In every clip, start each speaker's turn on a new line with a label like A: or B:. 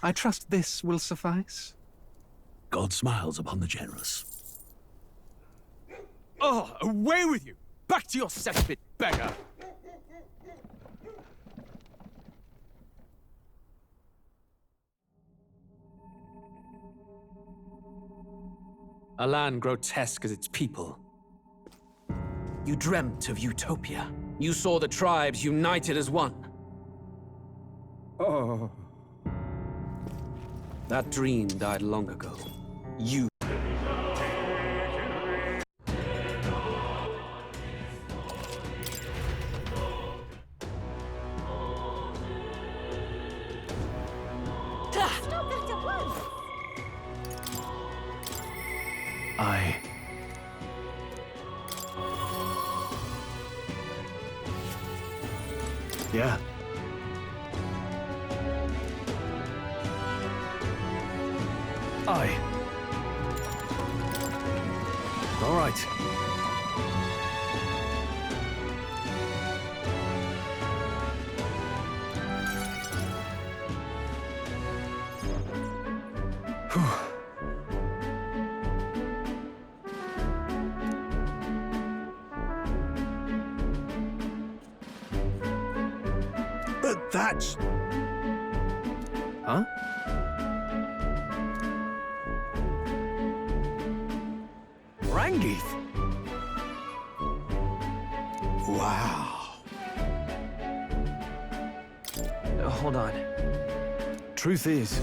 A: I trust this will suffice.
B: God smiles upon the generous.
C: Oh, away with you! Back to your cesspit, beggar! A land grotesque as its people. You dreamt of utopia. You saw the tribes united as one.
D: Oh.
C: That dream died long ago. You...
E: Stop that at once!
B: Yeah. All right. But that's... Huh? Rangith? Wow.
D: Hold on.
B: Truth is...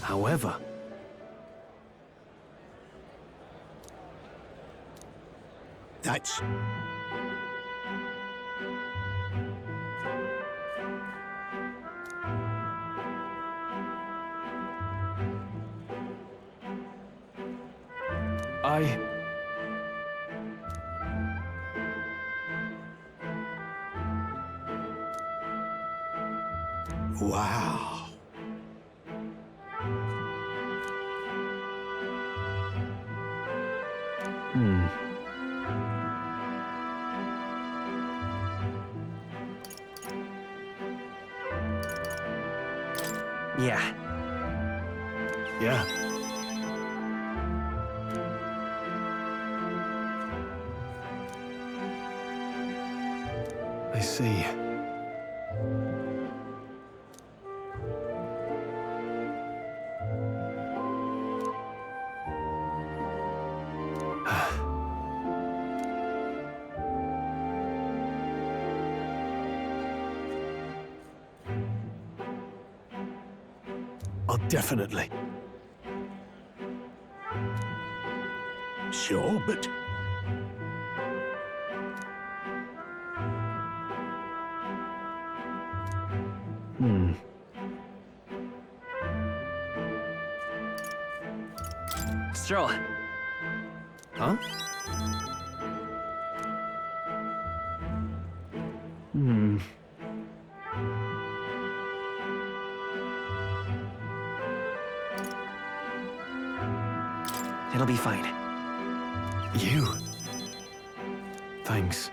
B: However... That's... Wow.
D: Yeah.
B: Yeah. I see. Oh, definitely. Sure, but...
D: Stroll.
B: Huh?
D: It'll be fine.
B: You? Thanks.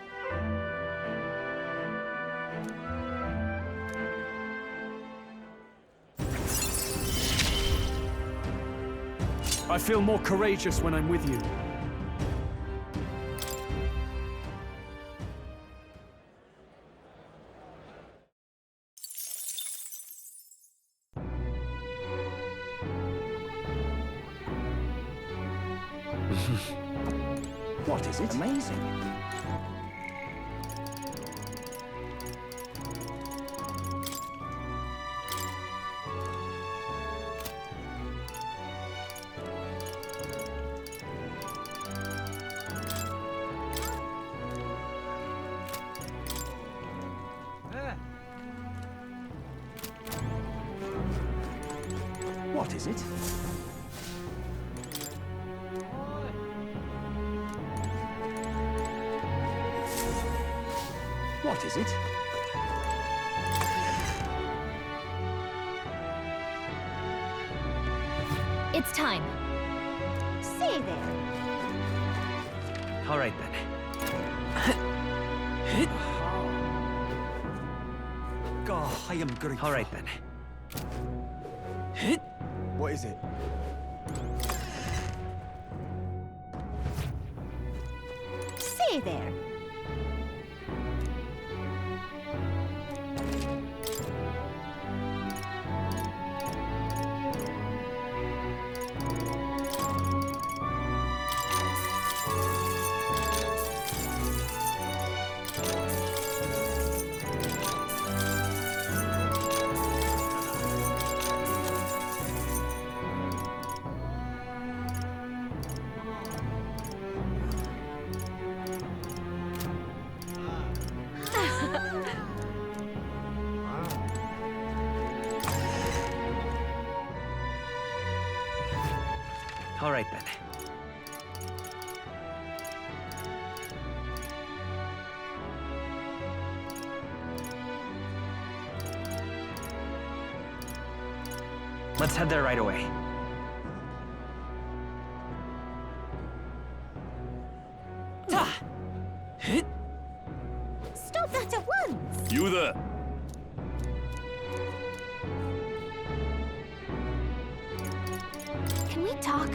F: I feel more courageous when I'm with you.
D: What is it? Amazing. What is it? What is it?
E: It's time. Say there.
D: All right then.
E: God, I am grateful.
D: All right then.
E: What is it?
G: Say there.
D: All right then. Let's head there right away.
G: Stop that at once!
F: You there.
G: Can we talk?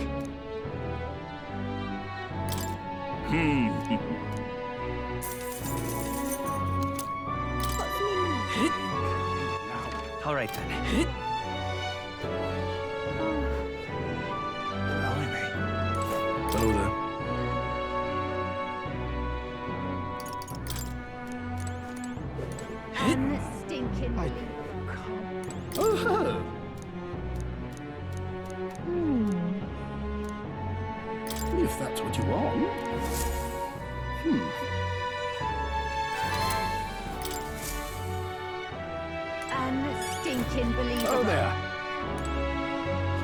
D: All right then.
B: Hello there.
G: Unstinking
B: If that's what you want.
G: Unstinking believable.
B: Oh there.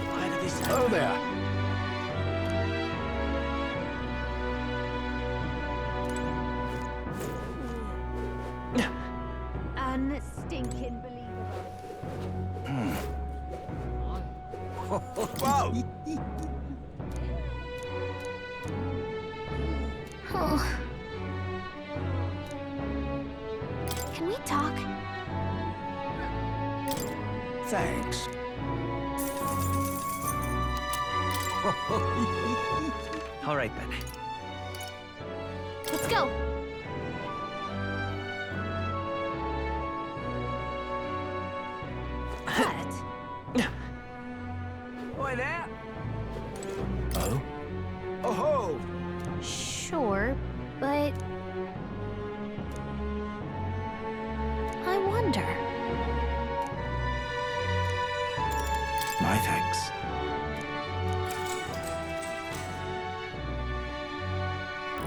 E: Why did this happen?
B: Oh there.
G: Unstinking believable.
E: Whoa!
G: Oh. Can we talk?
E: Thanks.
D: All right then.
G: Let's go. What?
E: Oi there!
B: Oh?
E: Oh ho!
G: Sure, but I wonder.
B: My thanks.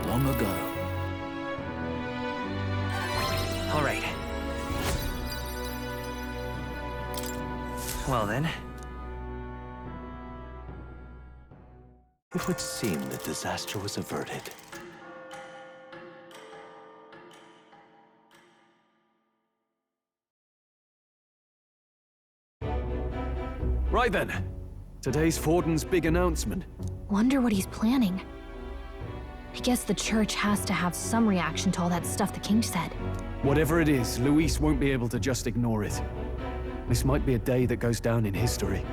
B: Long ago.
D: All right. Well then.
B: It would seem that disaster was averted.
F: Right then. Today's Forden's big announcement.
H: Wonder what he's planning. I guess the church has to have some reaction to all that stuff the king said.
F: Whatever it is, Luis won't be able to just ignore it. This might be a day that goes down in history.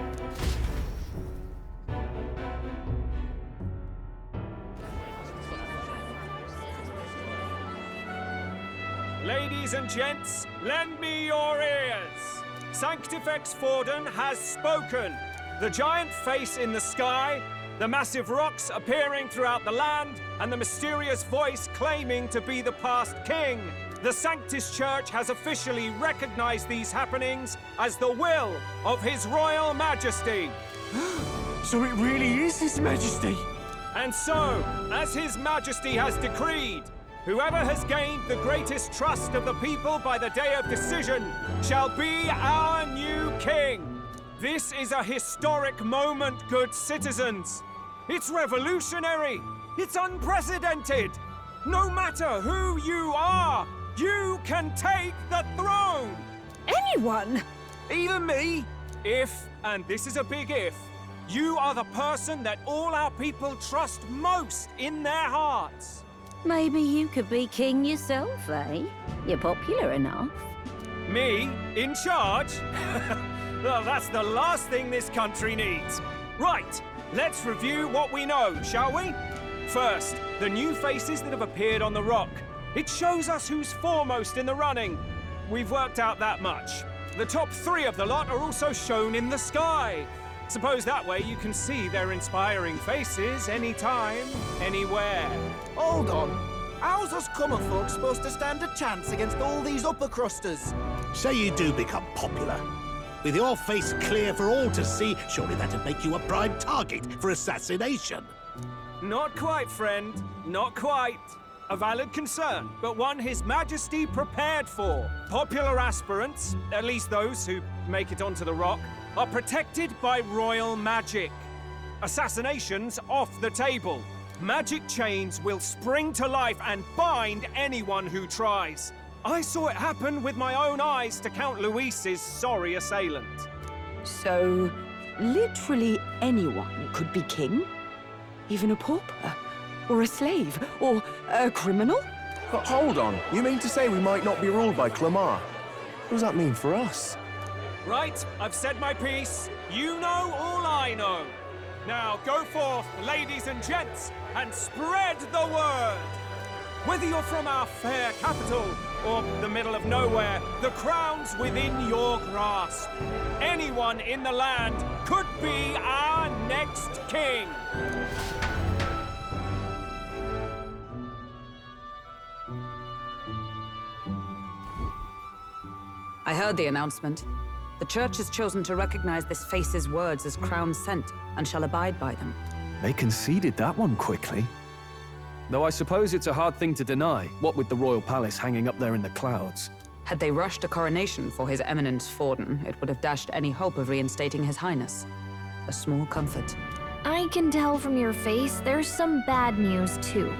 I: Ladies and gents, lend me your ears. Sanctifex Forden has spoken. The giant face in the sky, the massive rocks appearing throughout the land, and the mysterious voice claiming to be the past king. The Sanctus Church has officially recognized these happenings as the will of His Royal Majesty.
E: So it really is His Majesty!
I: And so, as His Majesty has decreed, whoever has gained the greatest trust of the people by the day of decision shall be our new king. This is a historic moment, good citizens. It's revolutionary. It's unprecedented. No matter who you are, you can take the throne.
E: Anyone? Even me?
I: If, and this is a big if, you are the person that all our people trust most in their hearts.
J: Maybe you could be king yourself, eh? You're popular enough.
I: Me? In charge? Well, that's the last thing this country needs. Right, let's review what we know, shall we? First, the new faces that have appeared on the rock. It shows us who's foremost in the running. We've worked out that much. The top 3 of the lot are also shown in the sky. Suppose that way you can see their inspiring faces anytime, anywhere.
E: Hold on. How's us common folk supposed to stand a chance against all these upper crusters?
B: Say you do become popular. With your face clear for all to see, surely that'd make you a prime target for assassination.
I: Not quite, friend. Not quite. A valid concern, but one His Majesty prepared for. Popular aspirants, at least those who make it onto the rock, are protected by royal magic. Assassinations off the table. Magic chains will spring to life and bind anyone who tries. I saw it happen with my own eyes to Count Luis's sorry assailant.
J: So, literally anyone could be king? Even a pauper? Or a slave? Or a criminal?
E: But hold on. You mean to say we might not be ruled by Clamar? What does that mean for us?
I: Right, I've said my piece. You know all I know. Now go forth, ladies and gents, and spread the word. Whether you're from our fair capital or the middle of nowhere, the crown's within your grasp. Anyone in the land could be our next king.
J: I heard the announcement. The Church has chosen to recognize this face's words as crown sent, and shall abide by them.
F: They conceded that one quickly. Though I suppose it's a hard thing to deny, what with the royal palace hanging up there in the clouds.
J: Had they rushed a coronation for His Eminence Forden, it would have dashed any hope of reinstating His Highness. A small comfort.
H: I can tell from your face there's some bad news, too.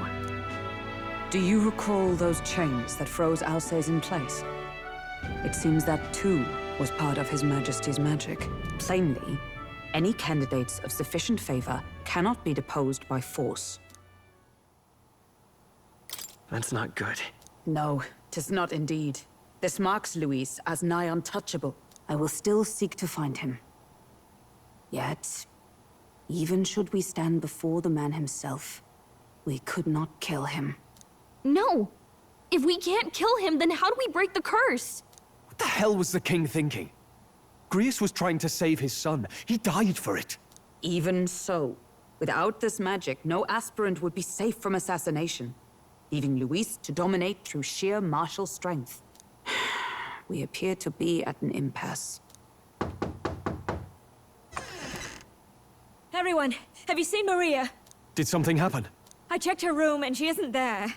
J: Do you recall those chains that froze Alsace in place? It seems that, too, was part of His Majesty's magic. Plainly, any candidates of sufficient favor cannot be deposed by force.
D: That's not good.
J: No, 'tis not indeed. This marks Luis as nigh untouchable. I will still seek to find him. Yet, even should we stand before the man himself, we could not kill him.
H: No! If we can't kill him, then how do we break the curse?
F: What the hell was the king thinking? Grius was trying to save his son. He died for it.
J: Even so, without this magic, no aspirant would be safe from assassination, leaving Luis to dominate through sheer martial strength. We appear to be at an impasse.
K: Everyone, have you seen Maria?
F: Did something happen?
K: I checked her room and she isn't there.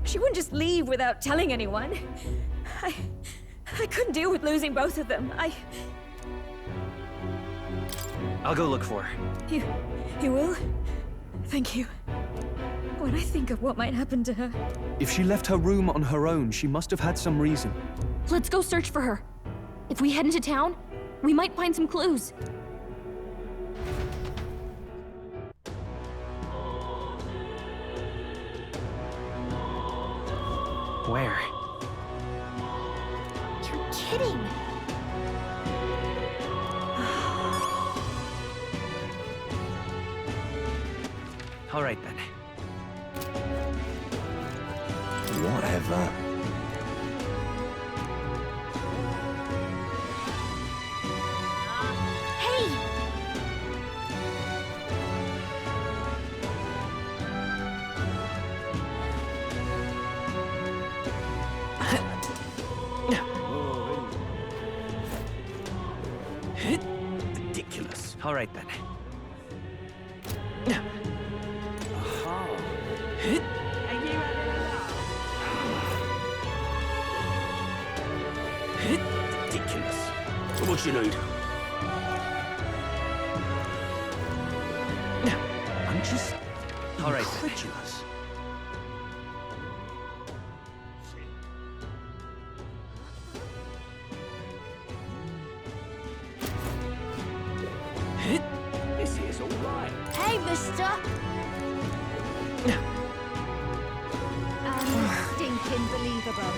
K: She wouldn't just leave without telling anyone. I couldn't deal with losing both of them.
D: I'll go look for her.
K: You will? Thank you. When I think of what might happen to her...
F: If she left her room on her own, she must have had some reason.
H: Let's go search for her. If we head into town, we might find some clues.
D: Where?
H: You're kidding!
D: All right, then.
B: Whatever.
H: Hey!
B: Ridiculous.
D: All right, then.
B: Ridiculous. What you need? I'm just
D: All right, then.
B: incredulous. This is all right.
G: Hey, mister!
K: Unbelievable.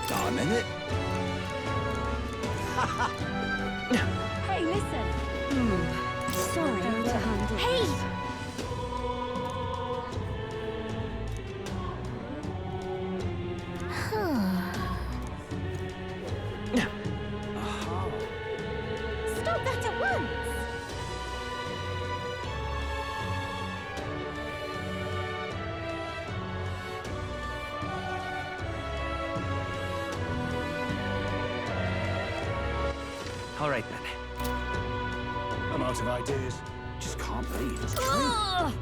E: Darn it.
K: Hey, listen.
J: Sorry to handle.
K: Hey! Stop that at once!
D: All right, then.
E: I'm out of ideas. Just can't believe it's true.
K: Ugh!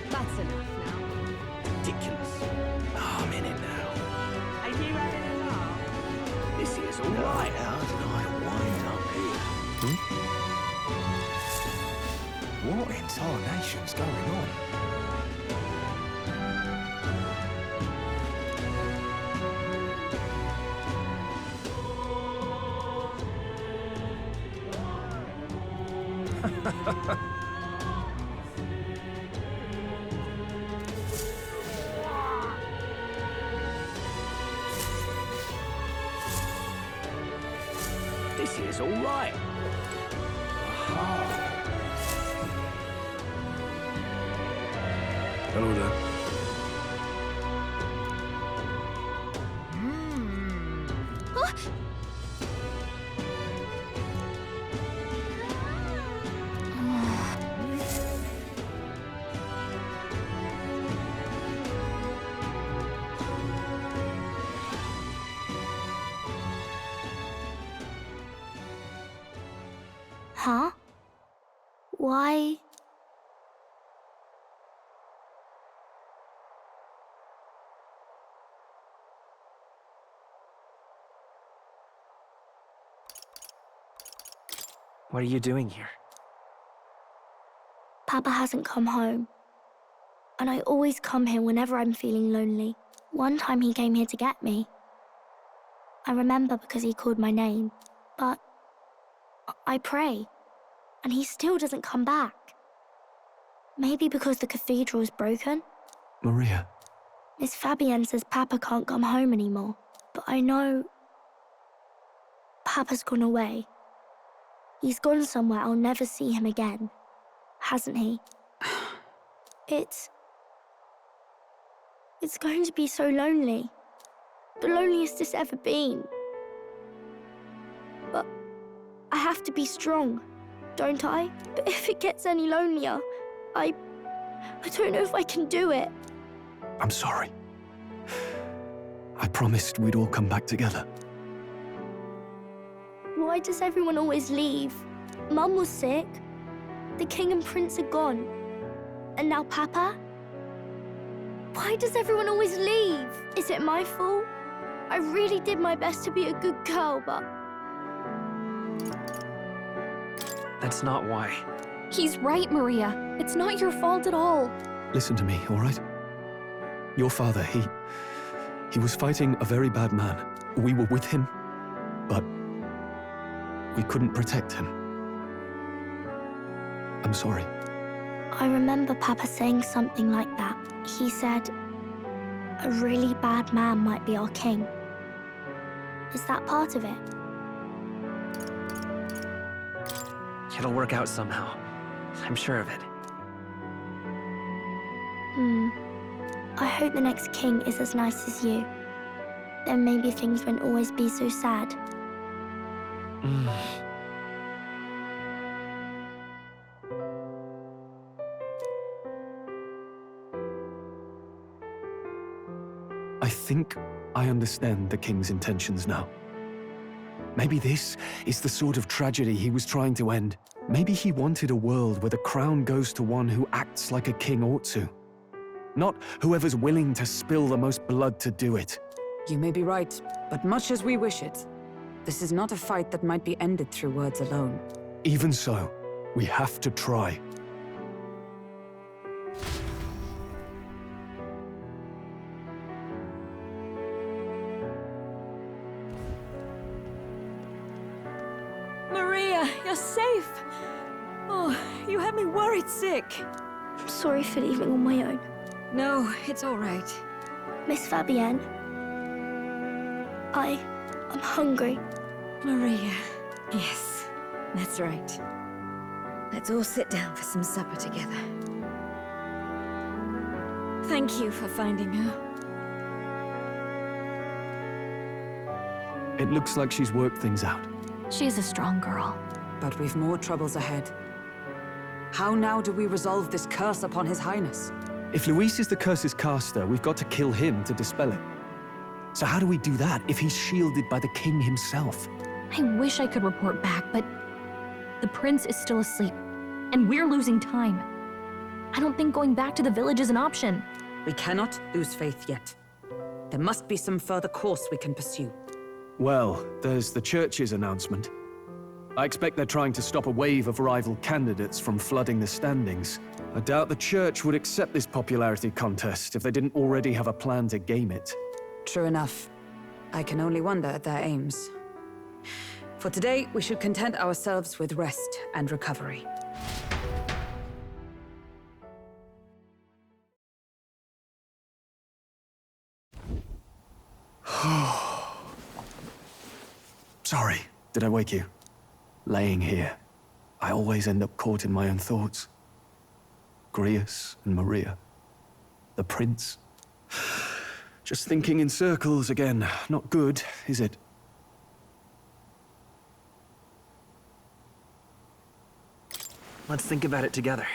K: That's enough now.
E: Ridiculous. I'm in it now.
K: Are you having a laugh?
E: This is all right. How did I wind up here? What in tarnation's going on? This is all right. Aha.
F: Hello there.
G: Huh? Why?
D: What are you doing here?
G: Papa hasn't come home. And I always come here whenever I'm feeling lonely. One time he came here to get me. I remember because he called my name. But I pray. And he still doesn't come back. Maybe because the cathedral's broken?
F: Maria.
G: Miss Fabienne says Papa can't come home anymore. But I know... Papa's gone away. He's gone somewhere I'll never see him again. Hasn't he? It's going to be so lonely. The loneliest it's ever been. But I have to be strong, don't I? But if it gets any lonelier, I don't know if I can do it.
F: I'm sorry. I promised we'd all come back together.
G: Why does everyone always leave? Mum was sick. The king and prince are gone. And now Papa? Why does everyone always leave? Is it my fault? I really did my best to be a good girl, but...
D: That's not why.
H: He's right, Maria. It's not your fault at all.
F: Listen to me, all right? Your father, he was fighting a very bad man. We were with him, but we couldn't protect him. I'm sorry.
G: I remember Papa saying something like that. He said, a really bad man might be our king. Is that part of it?
D: It'll work out somehow. I'm sure of it.
G: I hope the next king is as nice as you. Then maybe things won't always be so sad.
F: I think I understand the king's intentions now. Maybe this is the sort of tragedy he was trying to end. Maybe he wanted a world where the crown goes to one who acts like a king ought to. Not whoever's willing to spill the most blood to do it.
J: You may be right, but much as we wish it, this is not a fight that might be ended through words alone.
F: Even so, we have to try.
K: Maria, you're safe. Oh, you had me worried sick.
G: I'm sorry for leaving on my own.
K: No, it's all right.
G: Miss Fabienne, I'm hungry.
K: Maria. Yes, that's right. Let's all sit down for some supper together. Thank you for finding her.
F: It looks like she's worked things out.
H: She's a strong girl.
J: But we've more troubles ahead. How now do we resolve this curse upon His Highness?
F: If Luis is the curse's caster, we've got to kill him to dispel it. So how do we do that if he's shielded by the king himself?
H: I wish I could report back, but the prince is still asleep, and we're losing time. I don't think going back to the village is an option.
J: We cannot lose faith yet. There must be some further course we can pursue.
F: Well, there's the church's announcement. I expect they're trying to stop a wave of rival candidates from flooding the standings. I doubt the church would accept this popularity contest if they didn't already have a plan to game it.
J: True enough. I can only wonder at their aims. For today, we should content ourselves with rest and recovery.
F: Sorry, did I wake you? Laying here, I always end up caught in my own thoughts. Grius and Maria. The prince. Just thinking in circles again. Not good, is it?
D: Let's think about it together.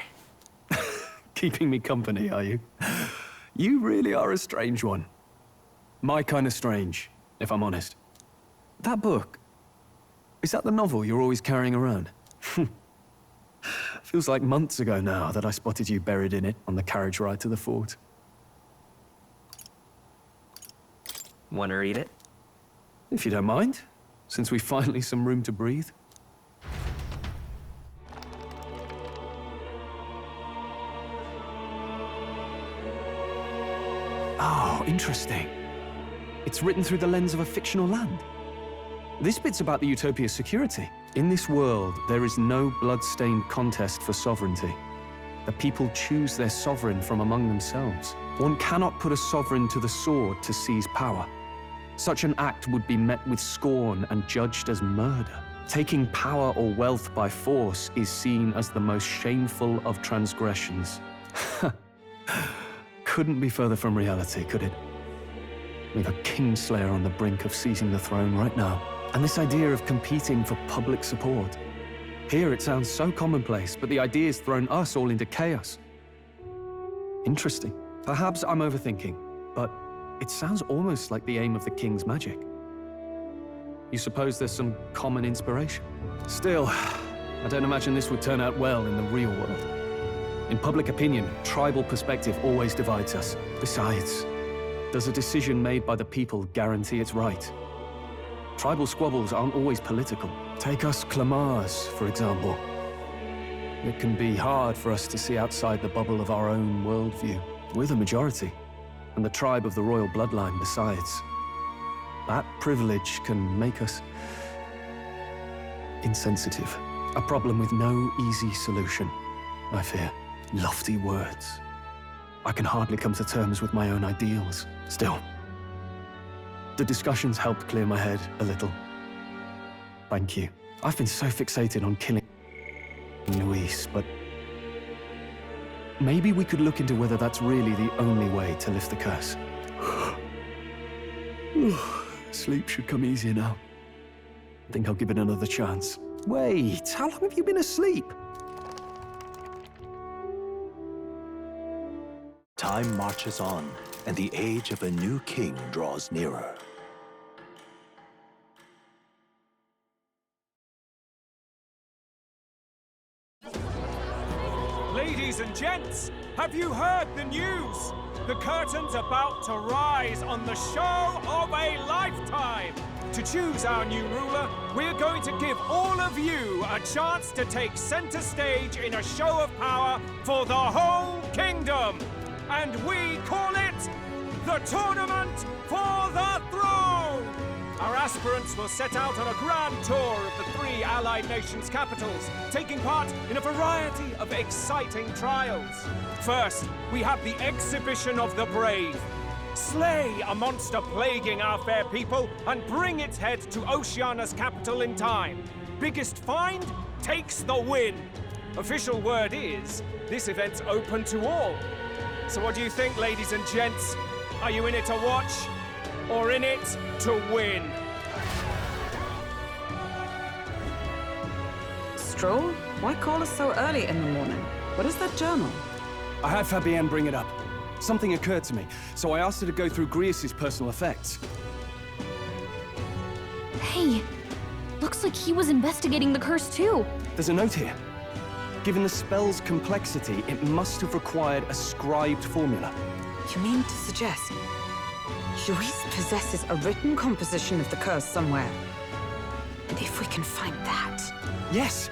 F: Keeping me company, are you? You really are a strange one. My kind of strange, if I'm honest. That book, is that the novel you're always carrying around? Feels like months ago now that I spotted you buried in it on the carriage ride to the fort.
D: Want to read it?
F: If you don't mind, since we've finally some room to breathe. Oh, interesting. It's written through the lens of a fictional land. This bit's about the Utopia's security. In this world, there is no blood-stained contest for sovereignty. The people choose their sovereign from among themselves. One cannot put a sovereign to the sword to seize power. Such an act would be met with scorn and judged as murder. Taking power or wealth by force is seen as the most shameful of transgressions. Couldn't be further from reality, could it? We've a kingslayer on the brink of seizing the throne right now. And this idea of competing for public support. Here it sounds so commonplace, but the idea's thrown us all into chaos. Interesting. Perhaps I'm overthinking, but it sounds almost like the aim of the king's magic. You suppose there's some common inspiration? Still, I don't imagine this would turn out well in the real world. In public opinion, tribal perspective always divides us. Besides, does a decision made by the people guarantee it's right? Tribal squabbles aren't always political. Take us Clamars, for example. It can be hard for us to see outside the bubble of our own worldview. We're the majority, and the tribe of the royal bloodline besides. That privilege can make us insensitive. A problem with no easy solution, I fear. Lofty words. I can hardly come to terms with my own ideals. Still, the discussions helped clear my head a little. Thank you. I've been so fixated on killing Luis, but maybe we could look into whether that's really the only way to lift the curse. Sleep should come easier now. I think I'll give it another chance. Wait, how long have you been asleep?
B: Time marches on, and the age of a new king draws nearer.
I: Ladies and gents, have you heard the news? The curtain's about to rise on the show of a lifetime. To choose our new ruler, we're going to give all of you a chance to take center stage in a show of power for the whole kingdom. And we call it the Tournament for the Throne! Our aspirants will set out on a grand tour of the 3 allied nations' capitals, taking part in a variety of exciting trials. First, we have the Exhibition of the Brave. Slay a monster plaguing our fair people and bring its head to Oceania's capital in time. Biggest find takes the win. Official word is, this event's open to all. So what do you think, ladies and gents? Are you in it to watch, or in it to win?
J: Stroll? Why call us so early in the morning? What is that journal?
F: I had Fabienne bring it up. Something occurred to me, so I asked her to go through Grius' personal effects.
H: Hey, looks like he was investigating the curse too.
F: There's a note here. Given the spell's complexity, it must have required a scribed formula.
J: You mean to suggest Luis possesses a written composition of the curse somewhere? And if we can find that...
F: Yes!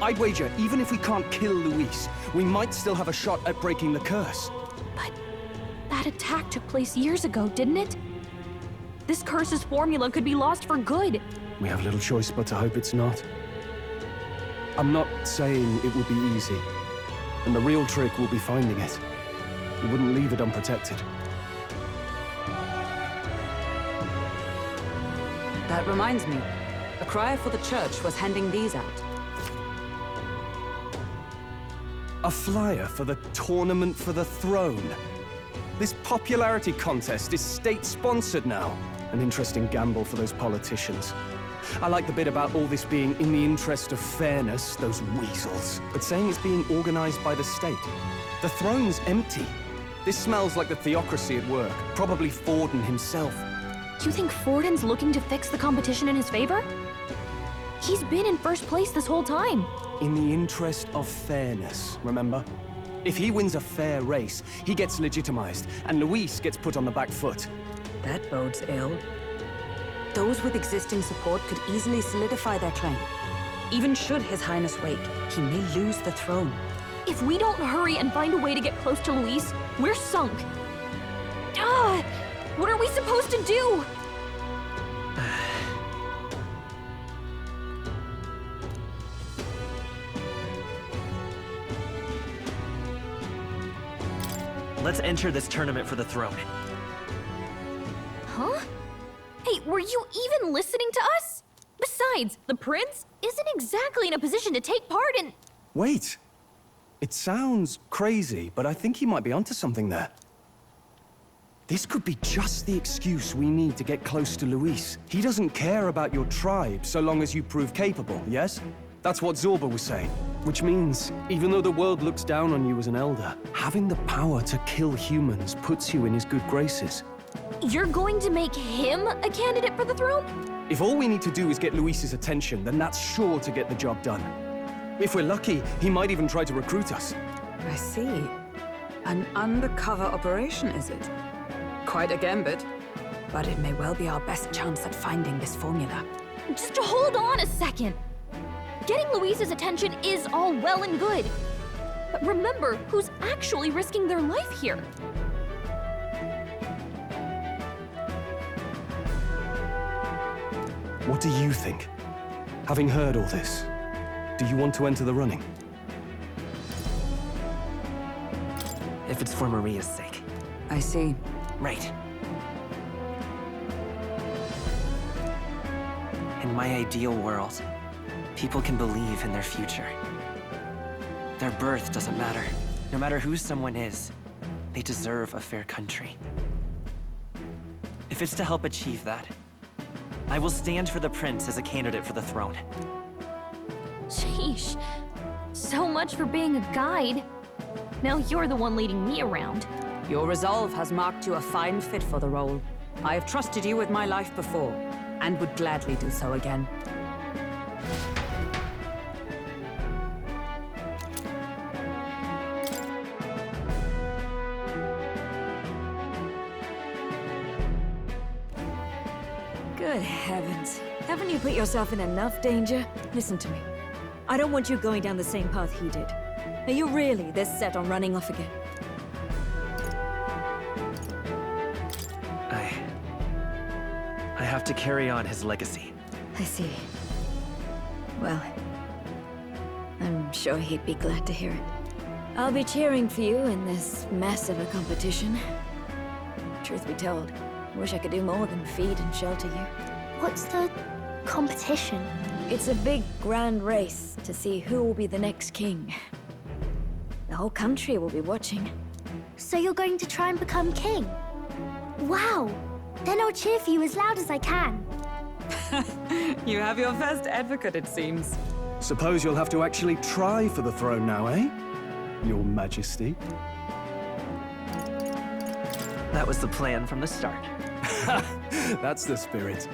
F: I'd wager, even if we can't kill Luis, we might still have a shot at breaking the curse.
H: But that attack took place years ago, didn't it? This curse's formula could be lost for good.
F: We have little choice but to hope it's not. I'm not saying it will be easy, and the real trick will be finding it. We wouldn't leave it unprotected.
J: That reminds me. A crier for the church was handing these out.
F: A flyer for the Tournament for the Throne. This popularity contest is state-sponsored now. An interesting gamble for those politicians. I like the bit about all this being in the interest of fairness, those weasels. But saying it's being organized by the state. The throne's empty. This smells like the theocracy at work. Probably Forden himself.
H: You think Forden's looking to fix the competition in his favor? He's been in first place this whole time.
F: In the interest of fairness, remember? If he wins a fair race, he gets legitimized, and Luis gets put on the back foot.
J: That bodes ill. Those with existing support could easily solidify their claim. Even should His Highness wake, he may lose the throne.
H: If we don't hurry and find a way to get close to Luis, we're sunk. What are we supposed to do?
D: Let's enter this tournament for the throne.
H: Huh? Hey, were you even listening to us? Besides, the prince isn't exactly in a position to take part in...
F: Wait. It sounds crazy, but I think he might be onto something there. This could be just the excuse we need to get close to Luis. He doesn't care about your tribe so long as you prove capable, yes? That's what Zorba was saying. Which means, even though the world looks down on you as an elder, having the power to kill humans puts you in his good graces.
H: You're going to make him a candidate for the throne?
F: If all we need to do is get Luis's attention, then that's sure to get the job done. If we're lucky, he might even try to recruit us.
J: I see. An undercover operation, is it? Quite a gambit. But it may well be our best chance at finding this formula.
H: Just hold on a second. Getting Luis's attention is all well and good. But remember who's actually risking their life here.
F: What do you think? Having heard all this, do you want to enter the running?
D: If it's for Maria's sake.
J: I see.
D: Right. In my ideal world, people can believe in their future. Their birth doesn't matter. No matter who someone is, they deserve a fair country. If it's to help achieve that, I will stand for the prince as a candidate for the throne.
H: Sheesh. So much for being a guide. Now you're the one leading me around.
J: Your resolve has marked you a fine fit for the role. I have trusted you with my life before, and would gladly do so again.
K: Good heavens. Haven't you put yourself in enough danger? Listen to me. I don't want you going down the same path he did. Are you really this set on running off again?
D: I have to carry on his legacy.
K: I see. Well, I'm sure he'd be glad to hear it. I'll be cheering for you in this mess of a competition. Truth be told, I wish I could do more than feed and shelter you.
G: What's the competition?
K: It's a big, grand race to see who will be the next king. The whole country will be watching.
G: So you're going to try and become king? Wow! Then I'll cheer for you as loud as I can.
J: You have your first advocate, it seems.
F: Suppose you'll have to actually try for the throne now, eh? Your Majesty.
D: That was the plan from the start.
F: That's the spirit.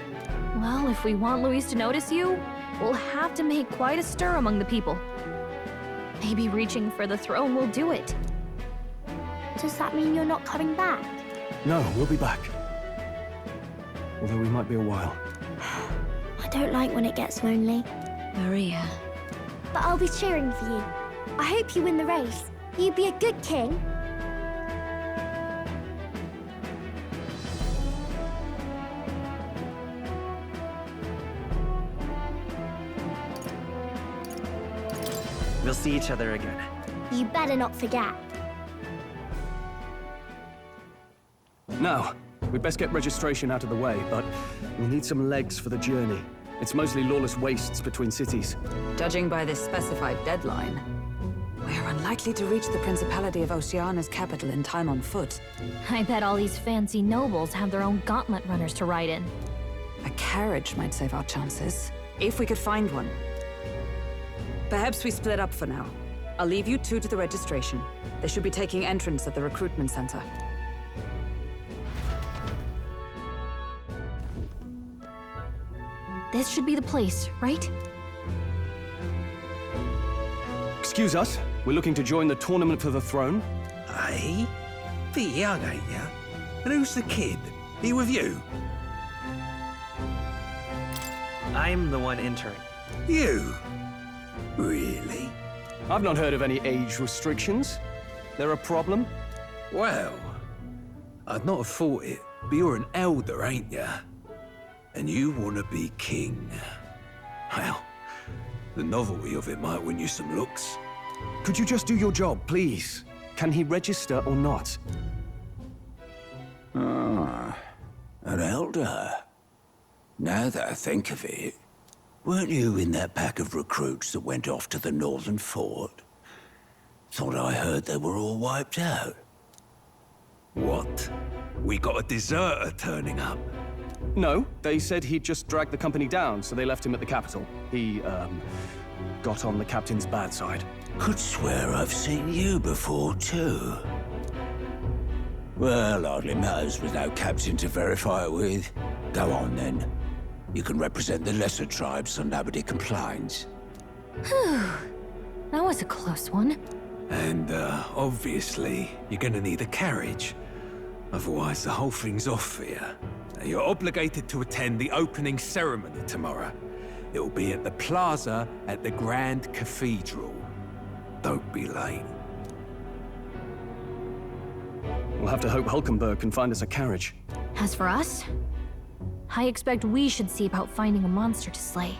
H: Well, if we want Luis to notice you, we'll have to make quite a stir among the people. Maybe reaching for the throne will do it.
G: Does that mean you're not coming back?
F: No, we'll be back. Although we might be a while.
G: I don't like when it gets lonely.
K: Maria.
G: But I'll be cheering for you. I hope you win the race. You'd be a good king.
D: We'll see each other again.
G: You better not forget.
F: Now, we'd best get registration out of the way, but we'll need some legs for the journey. It's mostly lawless wastes between cities.
J: Judging by this specified deadline, we're unlikely to reach the Principality of Oceana's capital in time on foot.
H: I bet all these fancy nobles have their own gauntlet runners to ride in.
J: A carriage might save our chances, if we could find one. Perhaps we split up for now. I'll leave you two to the registration. They should be taking entrance at the recruitment center.
H: This should be the place, right?
F: Excuse us, we're looking to join the tournament for the throne.
B: Aye? Bit young, ain't ya? And who's the kid? He with you?
D: I'm the one entering.
B: You? Really?
F: I've not heard of any age restrictions. They're a problem?
B: Well, I'd not have thought it, but you're an elder, ain't ya? And you want to be king. Well, the novelty of it might win you some looks.
F: Could you just do your job, please? Can he register or not?
B: Ah, an elder. Now that I think of it, weren't you in that pack of recruits that went off to the northern fort? Thought I heard they were all wiped out. What? We got a deserter turning up?
F: No, they said he'd just dragged the company down, so they left him at the capital. He, got on the captain's bad side.
B: Could swear I've seen you before, too. Well, hardly matters with no captain to verify it with. Go on, then. You can represent the lesser tribes so nobody complains.
H: Whew. That was a close one.
B: And, obviously, you're gonna need a carriage. Otherwise, the whole thing's off for you. You're obligated to attend the opening ceremony tomorrow. It'll be at the plaza at the Grand Cathedral. Don't be late.
F: We'll have to hope Hulkenberg can find us a carriage.
H: As for us, I expect we should see about finding a monster to slay.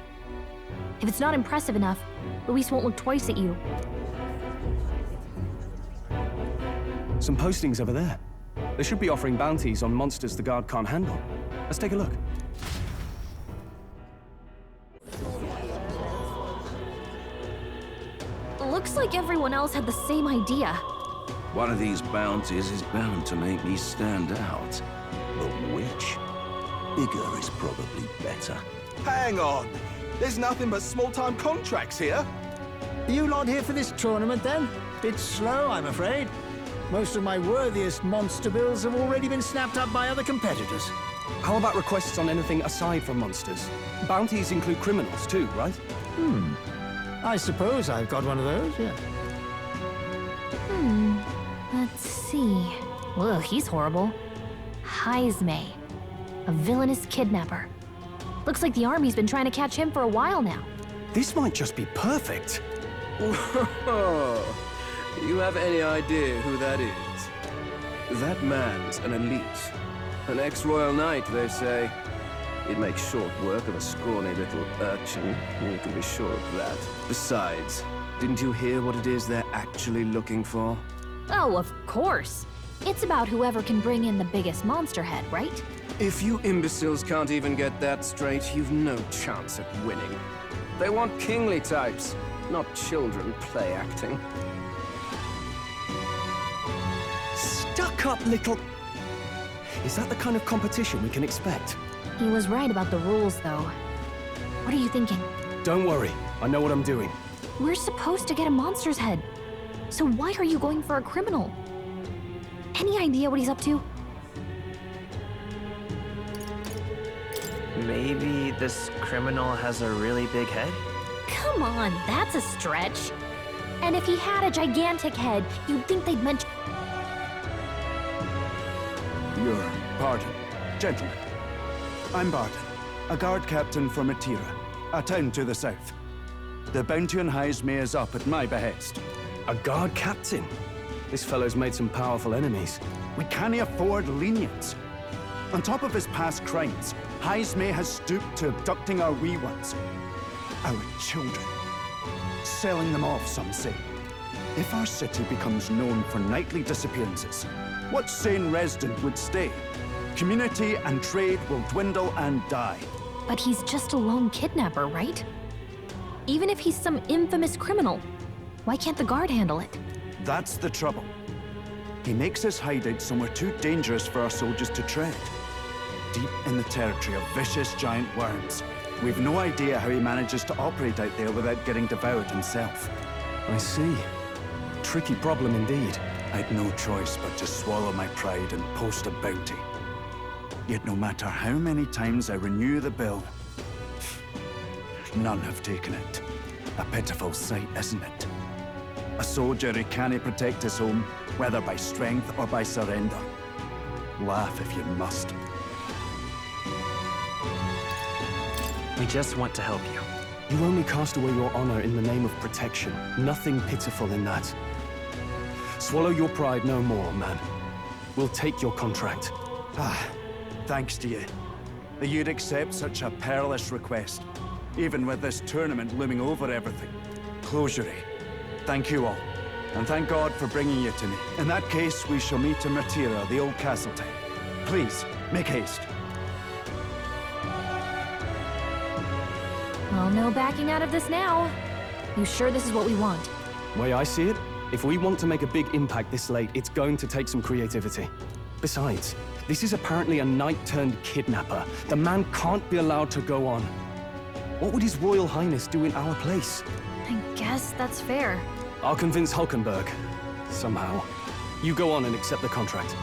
H: If it's not impressive enough, Luis won't look twice at you.
F: Some postings over there. They should be offering bounties on monsters the guard can't handle. Let's take a look.
H: Looks like everyone else had the same idea.
L: One of these bounties is bound to make me stand out.
B: But which? Bigger is probably better.
E: Hang on! There's nothing but small-time contracts here.
M: Are you lot here for this tournament, then? Bit slow, I'm afraid. Most of my worthiest monster bills have already been snapped up by other competitors.
F: How about requests on anything aside from monsters? Bounties include criminals too, right?
M: I suppose I've got one of those, yeah.
H: Let's see. Ugh, he's horrible. Heisme, a villainous kidnapper. Looks like the army's been trying to catch him for a while now.
F: This might just be perfect.
N: Whoa. You have any idea who that is? That man's an elite. An ex-royal knight, they say. It makes short work of a scrawny little urchin. You can be sure of that. Besides, didn't you hear what it is they're actually looking for?
H: Oh, of course. It's about whoever can bring in the biggest monster head, right?
N: If you imbeciles can't even get that straight, you've no chance at winning. They want kingly types, not children play acting.
F: Stuck-up little... Is that the kind of competition we can expect?
H: He was right about the rules, though. What are you thinking?
F: Don't worry, I know what I'm doing.
H: We're supposed to get a monster's head. So why are you going for a criminal? Any idea what he's up to?
D: Maybe this criminal has a really big head?
H: Come on, that's a stretch. And if he had a gigantic head, you'd think they'd mention...
A: Your pardon, gentlemen. I'm Barton, a guard captain from Atira, a town to the south. The bounty on Highsmere is up at my behest.
F: A guard captain? This fellow's made some powerful enemies.
A: We can't afford lenience. On top of his past crimes, Highsmere has stooped to abducting our wee ones. Our children. Selling them off, some say. If our city becomes known for nightly disappearances, what sane resident would stay? Community and trade will dwindle and die.
H: But he's just a lone kidnapper, right? Even if he's some infamous criminal, why can't the guard handle it?
A: That's the trouble. He makes his hideout somewhere too dangerous for our soldiers to tread. Deep in the territory of vicious giant worms. We've no idea how he manages to operate out there without getting devoured himself.
F: I see. Tricky problem indeed.
A: I'd no choice but to swallow my pride and post a bounty. Yet no matter how many times I renew the bill, none have taken it. A pitiful sight, isn't it? A soldier who can't protect his home, whether by strength or by surrender. Laugh if you must.
D: We just want to help you.
F: You only cast away your honor in the name of protection. Nothing pitiful in that. Swallow your pride no more, man. We'll take your contract.
A: Thanks to you. That you'd accept such a perilous request, even with this tournament looming over everything. Closure. Thank you all, and thank God for bringing you to me. In that case, we shall meet in Martira, the old castle town. Please, make haste.
H: Well, no backing out of this now. You sure this is what we want?
F: Way I see it, if we want to make a big impact this late, it's going to take some creativity. Besides, this is apparently a knight-turned-kidnapper. The man can't be allowed to go on. What would His Royal Highness do in our place?
H: I guess that's fair.
F: I'll convince Hulkenberg. Somehow. You go on and accept the contract.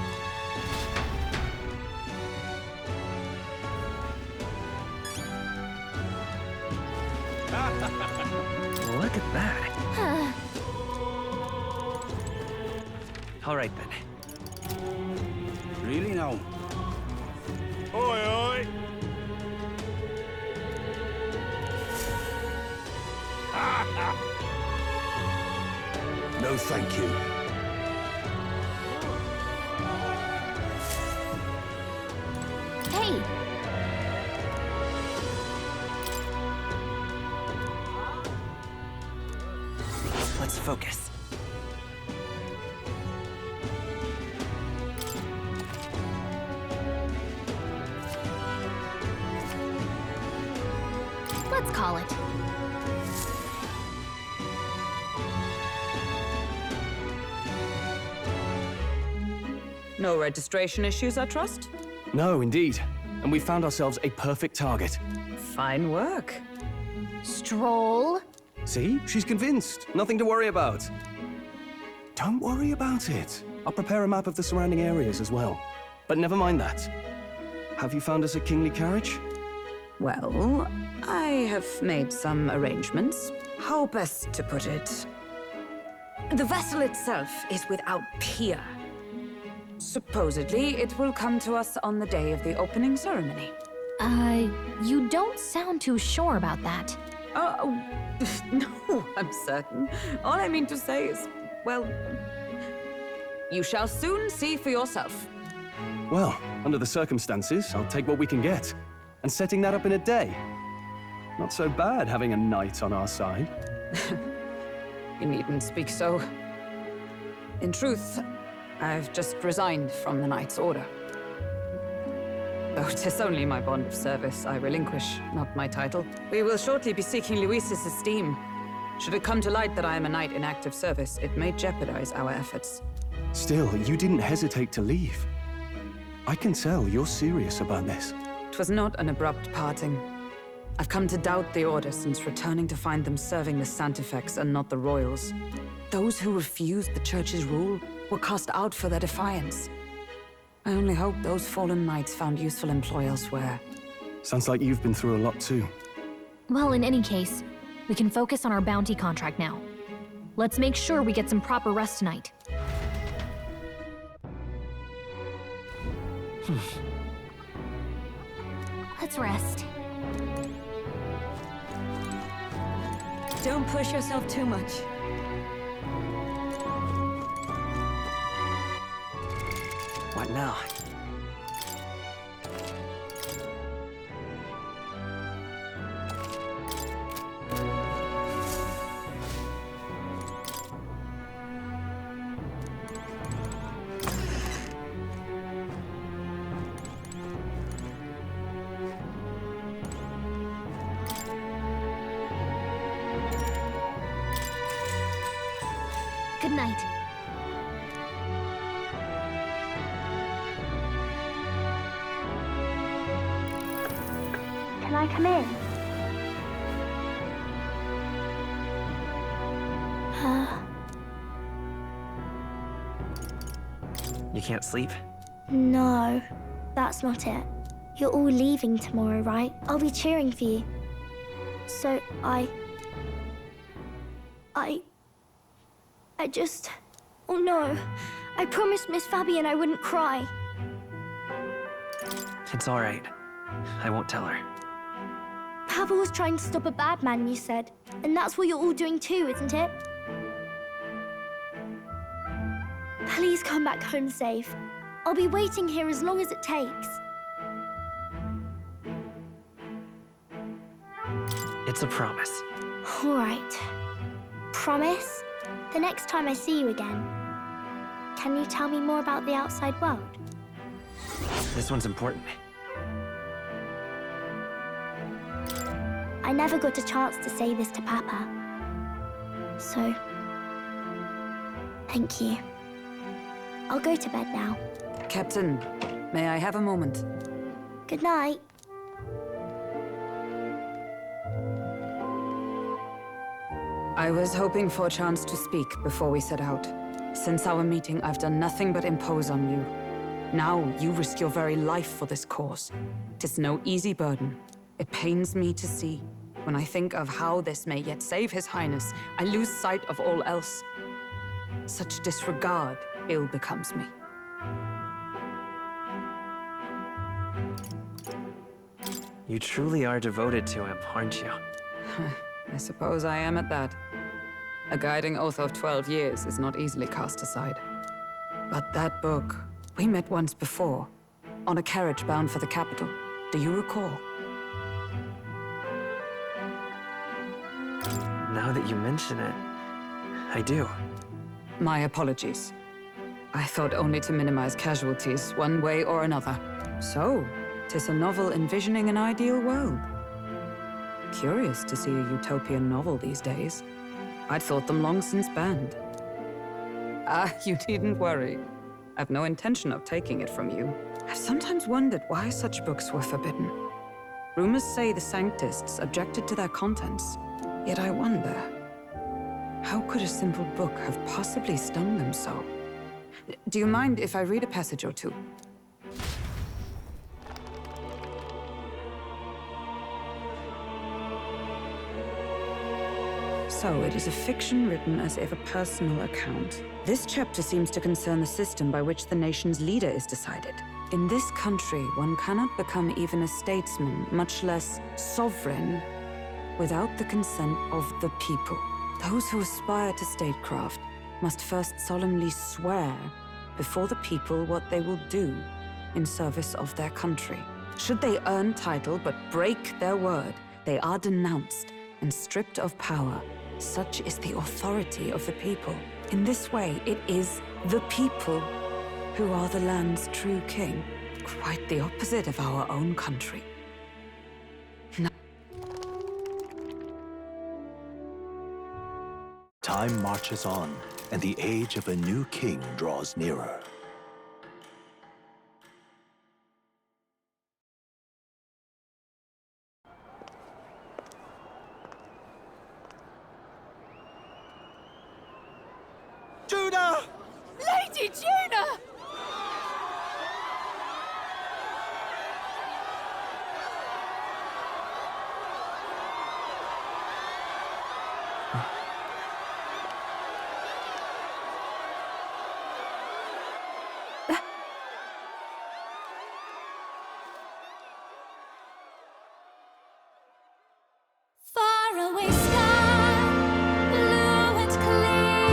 D: Look at that. All right, then.
A: Really now?
I: Oi, oi!
B: No, thank you.
H: Hey!
D: Let's focus.
H: Let's call it.
J: No registration issues, I trust?
F: No, indeed. And we found ourselves a perfect target.
J: Fine work.
H: Stroll.
F: See? She's convinced. Nothing to worry about. Don't worry about it. I'll prepare a map of the surrounding areas as well. But never mind that. Have you found us a kingly carriage?
J: Well, I have made some arrangements. How best to put it? The vessel itself is without peer. Supposedly, it will come to us on the day of the opening ceremony.
H: You don't sound too sure about that.
J: Oh, no, I'm certain. All I mean to say is, well, you shall soon see for yourself.
F: Well, under the circumstances, I'll take what we can get. And setting that up in a day. Not so bad having a knight on our side.
J: You needn't speak so. In truth, I've just resigned from the Knight's Order. Though 'tis only my bond of service I relinquish, not my title. We will shortly be seeking Luis's esteem. Should it come to light that I am a knight in active service, it may jeopardize our efforts.
F: Still, you didn't hesitate to leave. I can tell you're serious about this.
J: It was not an abrupt parting. I've come to doubt the Order since returning to find them serving the Santifex and not the Royals. Those who refused the Church's rule were cast out for their defiance. I only hope those fallen knights found useful employ elsewhere.
F: Sounds like you've been through a lot too.
H: Well, in any case, we can focus on our bounty contract now. Let's make sure we get some proper rest tonight. Let's rest.
K: Don't push yourself too much.
D: What now?
H: Good night.
G: Can I come in?
D: You can't sleep?
G: No, that's not it. You're all leaving tomorrow, right? I'll be cheering for you. So I just... Oh no. I promised Miss Fabian I wouldn't cry.
D: It's all right. I won't tell her.
G: Pavel was trying to stop a bad man, you said. And that's what you're all doing too, isn't it? Please come back home safe. I'll be waiting here as long as it takes.
D: It's a promise.
G: All right. Promise? The next time I see you again, can you tell me more about the outside world?
D: This one's important.
G: I never got a chance to say this to Papa. So, thank you. I'll go to bed now.
J: Captain, may I have a moment?
G: Good night.
J: I was hoping for a chance to speak before we set out. Since our meeting, I've done nothing but impose on you. Now, you risk your very life for this cause. 'Tis no easy burden. It pains me to see. When I think of how this may yet save His Highness, I lose sight of all else. Such disregard ill becomes me.
D: You truly are devoted to him, aren't you?
J: I suppose I am at that. A guiding oath of 12 years is not easily cast aside. But that book, we met once before, on a carriage bound for the capital. Do you recall?
D: Now that you mention it, I do.
J: My apologies. I thought only to minimize casualties, one way or another. So, 'tis a novel envisioning an ideal world. Curious to see a utopian novel these days. I'd thought them long since banned. You needn't worry. I've no intention of taking it from you. I've sometimes wondered why such books were forbidden. Rumors say the Sanctists objected to their contents. Yet I wonder, how could a simple book have possibly stung them so? Do you mind if I read a passage or two? So, it is a fiction written as if a personal account. This chapter seems to concern the system by which the nation's leader is decided. In this country, one cannot become even a statesman, much less sovereign, without the consent of the people. Those who aspire to statecraft must first solemnly swear before the people what they will do in service of their country. Should they earn title but break their word, they are denounced and stripped of power. Such is the authority of the people. In this way, it is the people who are the land's true king. Quite the opposite of our own country.
O: Time marches on, and the age of a new king draws nearer.
E: Judah!
P: Lady Judah!
Q: Far away sky, blue and clear,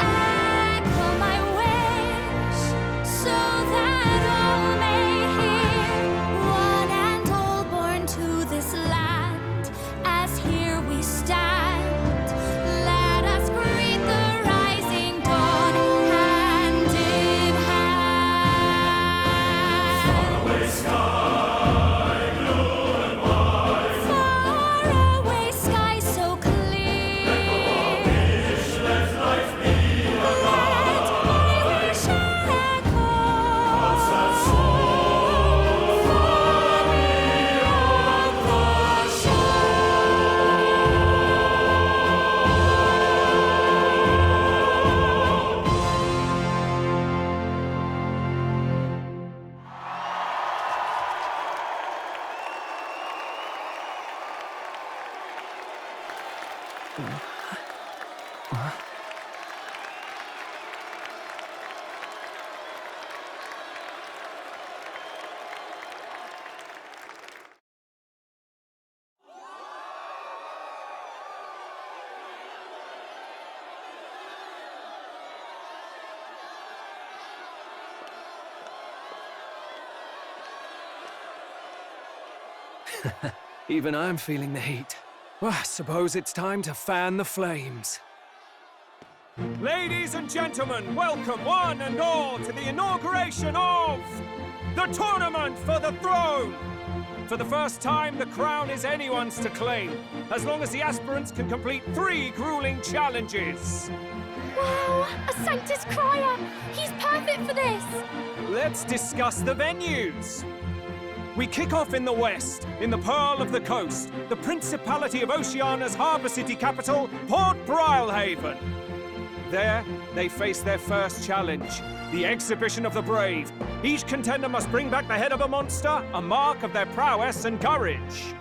Q: echo my wish, so that all may hear. One and all born to this land, as here we stand. Let us greet the rising dawn, hand in hand. Far away sky.
I: Even I'm feeling the heat. Well, I suppose it's time to fan the flames. Ladies and gentlemen, welcome one and all to the inauguration of the Tournament for the Throne! For the first time, the crown is anyone's to claim, as long as the aspirants can complete 3 grueling challenges.
G: Wow, a Sanctus Crier! He's perfect for this!
I: Let's discuss the venues. We kick off in the west, in the Pearl of the Coast, the Principality of Oceania's harbour city capital, Port Brilehaven. There, they face their first challenge, the Exhibition of the Brave. Each contender must bring back the head of a monster, a mark of their prowess and courage.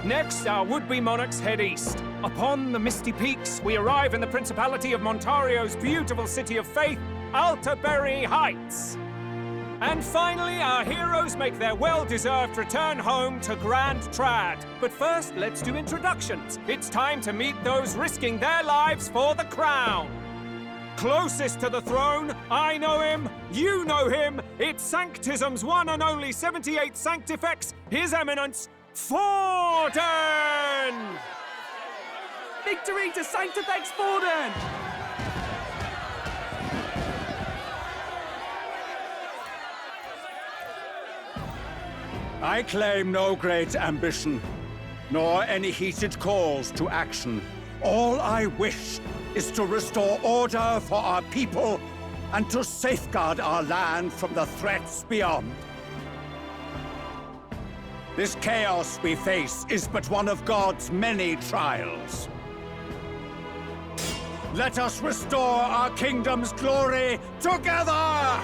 I: Next, our would-be monarchs head east. Upon the misty peaks, we arrive in the Principality of Montario's beautiful city of faith, Altaberry Heights. And finally, our heroes make their well-deserved return home to Grand Trad. But first, let's do introductions. It's time to meet those risking their lives for the crown. Closest to the throne, I know him, you know him. It's Sanctism's one and only 78th Sanctifex, His Eminence, Forden!
C: Victory to Sanctifex Forden!
R: I claim no great ambition, nor any heated calls to action. All I wish is to restore order for our people and to safeguard our land from the threats beyond. This chaos we face is but one of God's many trials. Let us restore our kingdom's glory together!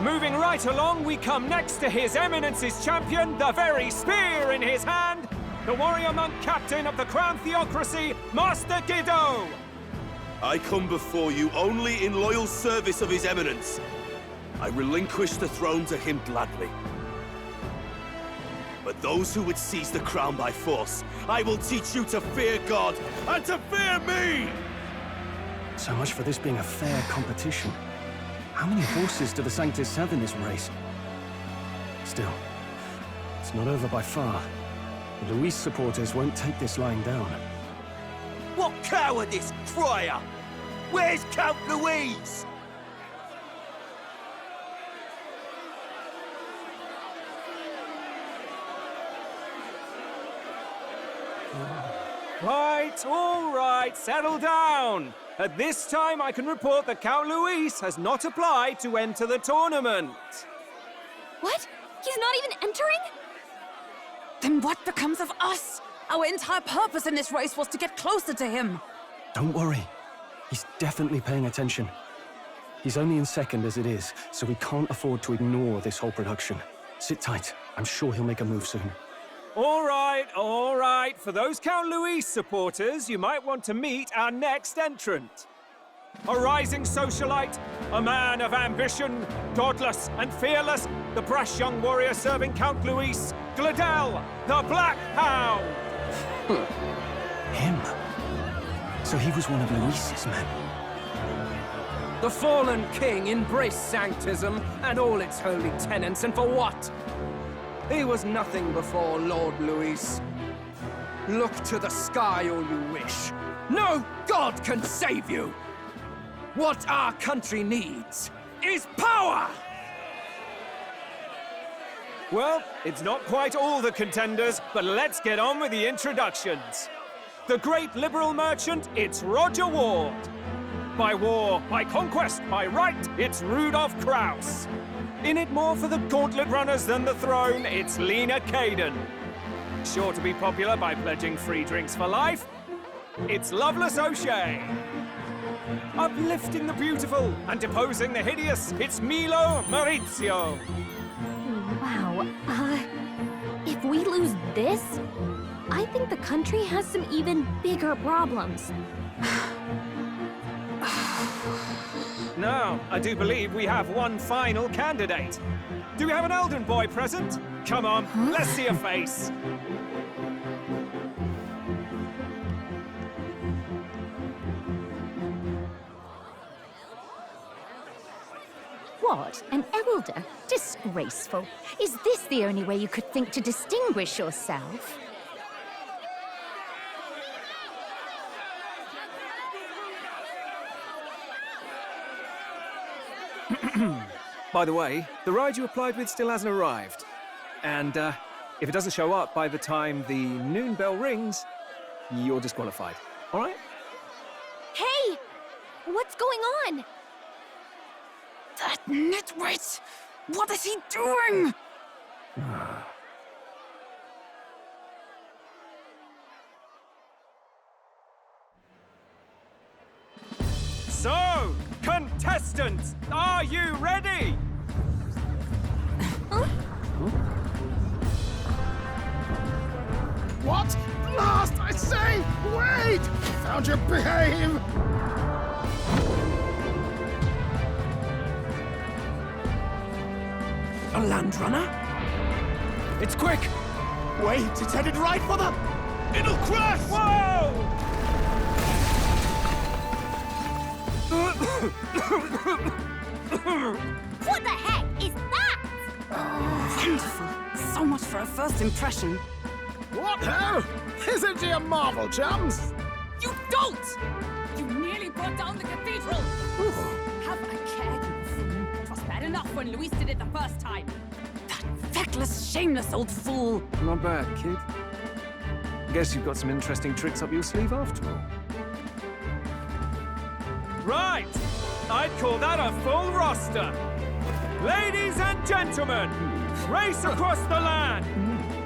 I: Moving right along, we come next to His Eminence's champion, the very spear in his hand, the warrior monk captain of the Crown Theocracy, Master Guido!
S: I come before you only in loyal service of His Eminence. I relinquish the throne to him gladly. But those who would seize the crown by force, I will teach you to fear God and to fear me!
F: So much for this being a fair competition. How many horses do the Sanctus have in this race? Still, it's not over by far. The Luis supporters won't take this lying down.
S: What cowardice, Friar! Where's Count Louise?
I: All right, settle down. At this time, I can report that Count Luis has not applied to enter the tournament.
H: What? He's not even entering?
J: Then what becomes of us? Our entire purpose in this race was to get closer to him.
F: Don't worry. He's definitely paying attention. He's only in second as it is, so we can't afford to ignore this whole production. Sit tight. I'm sure he'll make a move soon.
I: All right. For those Count Luis supporters, you might want to meet our next entrant. A rising socialite, a man of ambition, godless and fearless, the brash young warrior serving Count Luis, Gladel, the Black Hound!
F: Him? So he was one of Luis's men.
N: The fallen king embraced sanctism and all its holy tenets, and for what? He was nothing before Lord Luis. Look to the sky all you wish. No god can save you! What our country needs is power!
I: Well, it's not quite all the contenders, but let's get on with the introductions. The great liberal merchant, it's Roger Ward. By war, by conquest, by right, it's Rudolph Kraus. In it more for the gauntlet runners than the throne, it's Lena Caden. Sure to be popular by pledging free drinks for life, it's Loveless O'Shea. Uplifting the beautiful and deposing the hideous, it's Milo Maurizio.
H: Wow, if we lose this, I think the country has some even bigger problems.
I: Now, I do believe we have one final candidate. Do we have an Elden boy present? Come on, let's see a face.
T: What? An elder? Disgraceful. Is this the only way you could think to distinguish yourself?
I: By the way, the ride you applied with still hasn't arrived. And, if it doesn't show up by the time the noon bell rings, you're disqualified. All right?
H: Hey! What's going on?
J: That nitwit! What is he doing?
I: So, contestants, are you ready?
M: What? Last, I say! Wait! Found you behave!
N: A land runner?
I: It's quick!
M: Wait, it's headed right for the...
S: It'll crash!
I: Whoa!
P: What the heck is that?
J: Wonderful. So much for a first impression.
M: What ho? Isn't she a marvel, chums?
J: You don't! You nearly brought down the cathedral!
P: Have a care, you fool. It was bad enough when Luis did it the first time.
J: That feckless, shameless old fool!
I: Not bad, kid. Guess you've got some interesting tricks up your sleeve after all. Right! I'd call that a full roster. Ladies and gentlemen, race across the land.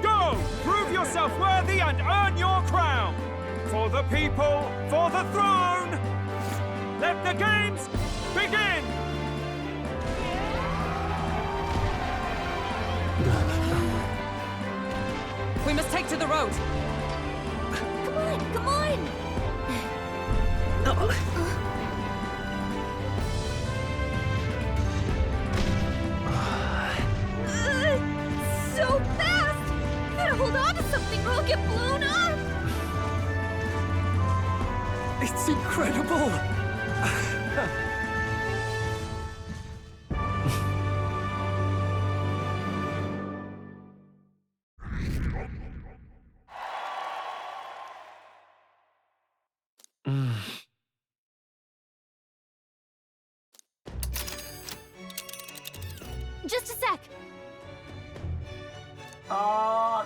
I: Go! Prove yourself worthy and earn your crown. For the people, for the throne. Let the games begin!
J: We must take to the road.
H: Come on, come on! So fast! Gotta hold on to something or I'll get blown up!
I: It's incredible!
H: Just a sec.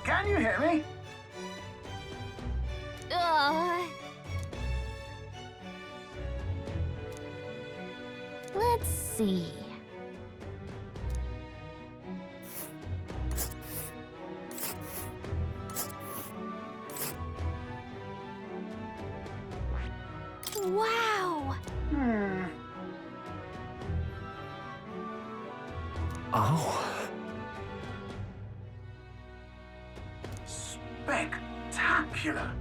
A: Can you hear me?
H: Let's see. Wow!
F: Oh.
A: Spectacular!